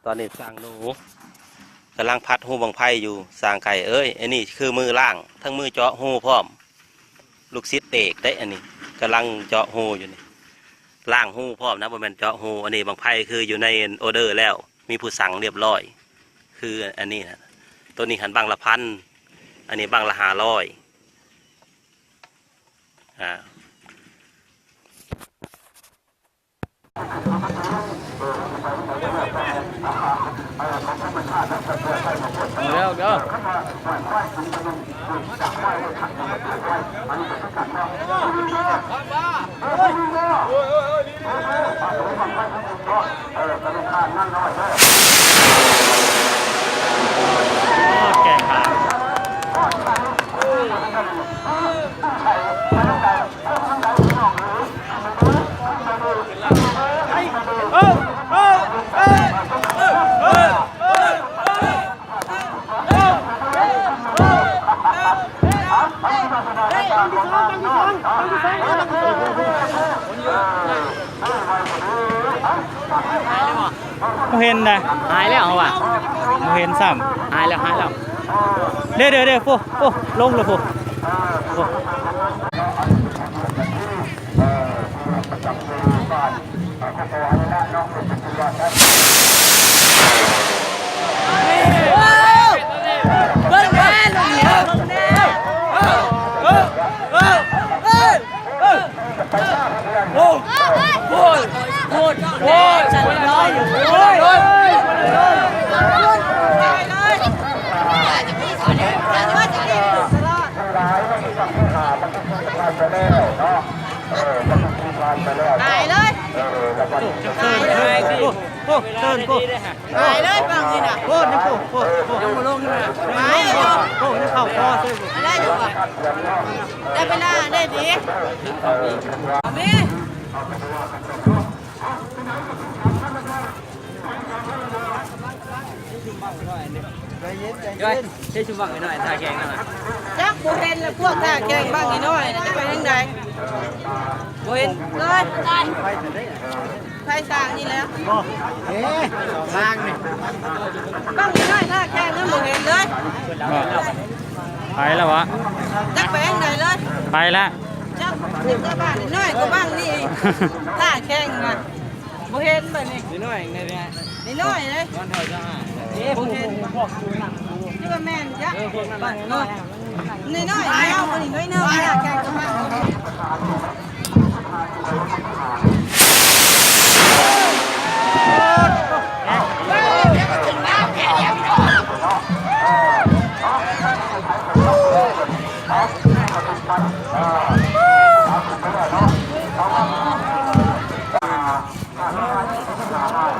ตอนนี้สร้างหนูกำลังพัดหูบังไพ่อยู่สร้างไก่เอ้ยอันนี้คือมือล่างทั้งมือเจาะหูพร้อมลูกศิษย์เอกได้อันนี้กำลังเจาะหูอยู่นี่ล่างหูพร้อมนะบนแมนเจาะหูอันนี้บังไพ่คืออยู่ในออเดอร์แล้วมีผู้สั่งเรียบร้อยคืออันนี้นะตัวนี้หันบังละพันอันนี้บังละ500เร็วเด้อแก่ขาเราเห็นนะหายแล้วเหรอวะเราเห็นซ้ำหายแล้วเดี๋ยวโฟลงเลยโฟฉันรออยู่ตายเลยตายเลยโอ้เดินโก้ตายเลยฟังสินะโอ้นี่โก้ยังมาลงนี่ตายเลยโก้นี่เข้าคอซื้อได้อยู่อ่ะได้ไปหน้าได้ดีมีใช้ชุบบังหน่อยท่าแข่งนั่นน่ะจักโบเห็นแล้วพวกท่าแข่งบ้างนิดหน่อยจะไปทางใดโบเห็นเลยไฟสร้างนี่แล้วสร้างนี่บ้างนิดหน่อยท่าแข่งนั้นโบเห็นเลยไปแล้ววะจักไปทางใดเลยไปแล้วจักถึงกับบ้านนิดหน่อยก็บ้างนี่ท่าแข่งนะโบเห็นแบบนี้นิดหน่อยเนี่ยนิดหน่อยเลยผมเห็นนี่ก็แม่นจ้ะบ้านน้อยน้อยเอาคนนี้น้อยเนื้ออยากแกงกันมาก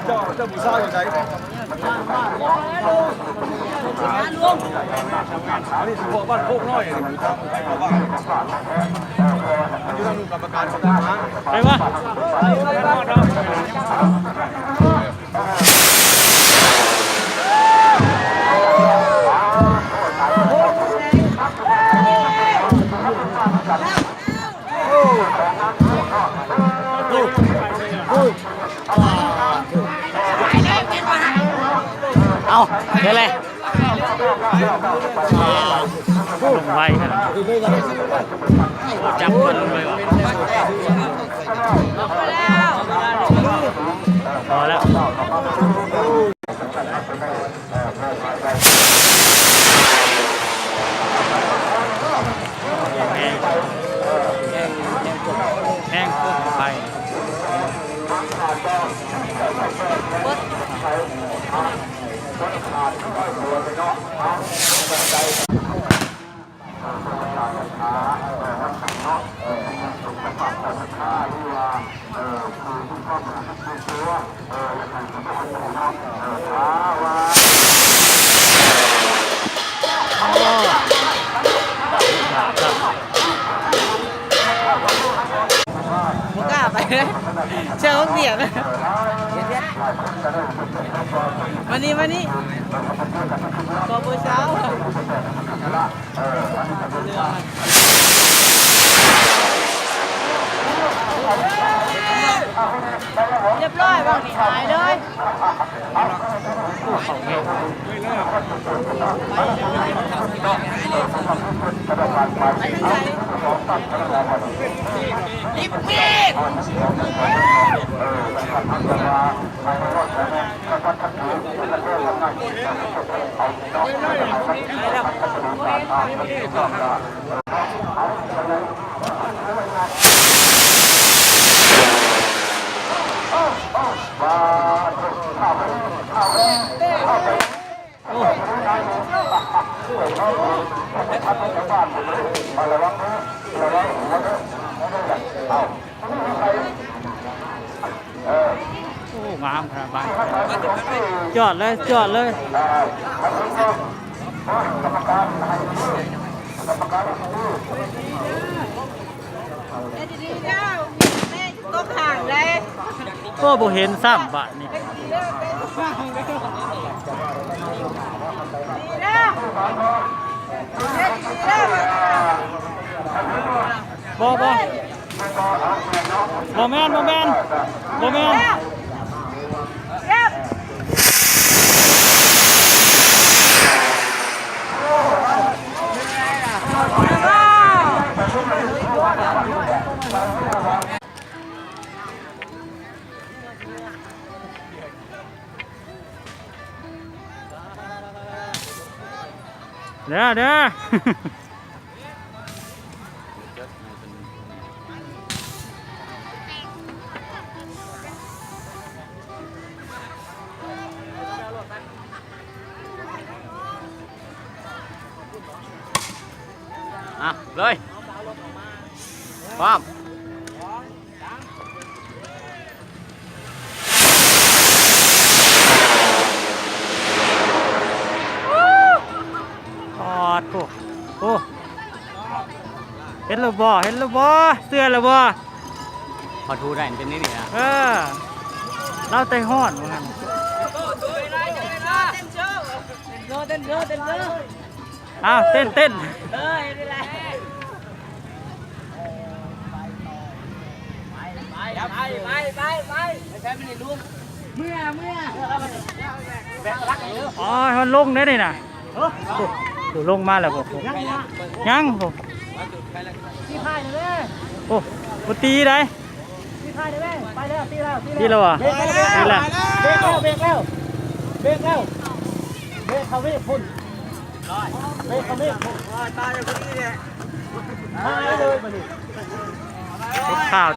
เจ้าบุษราอยู่ไหนอันนี้สุพบ้านโคกน้อยมันอยู่ทางกรรมการประธานไปวะเอาเดี๋ยวเลยลงไว้ครับจับคนลงไปก่อนพอแล้วแห้งปุ๊บไปมุก้าไปเลยเชื่อเขาเสียบวันนี้กอเช้าเ เรียบร้อยบ้างนี่หายเลย เขาแห้ง ไปทางไหนลิบมีดโอ้งามครับบ้านจอดเลยจอดเลย แม่ดีๆเจ้าแม่ตกห่างเลย ก็บ่เห็นซ้ำบ้านนี่ ดีแล้วเด็ดดีแล้ว บ่แม่นเร็ว เด้อเด้อ อ่ะเลยพร้อมทอดโอ้โอ้เห็นแล้วบ่เห็นแล้วบ่เสื้อแล้วบ่พอทูได้เป็นนี่นี่นะเราใจห้อนเหมือนกัน เต้นเยอะ อ้าวเต้นเต้น เฮ้ยนี่แหละไปแค่ไม่ได้ลุงเมื่อ อ๋อมันลงได้นี่นะดูลงมาแล้วบ่ยังบ่ พี่พายเลย โอ้บ่ตีได้ พี่พายเลยไปแล้วตีแล้ว ตีแล้วอ่ะตีแล้ว เบรกเขาวิ่งพุ่นเบรกเขาวิ่งพุ่นตายอย่างนี้เนี่ยหายเลยมาดิ ข้าว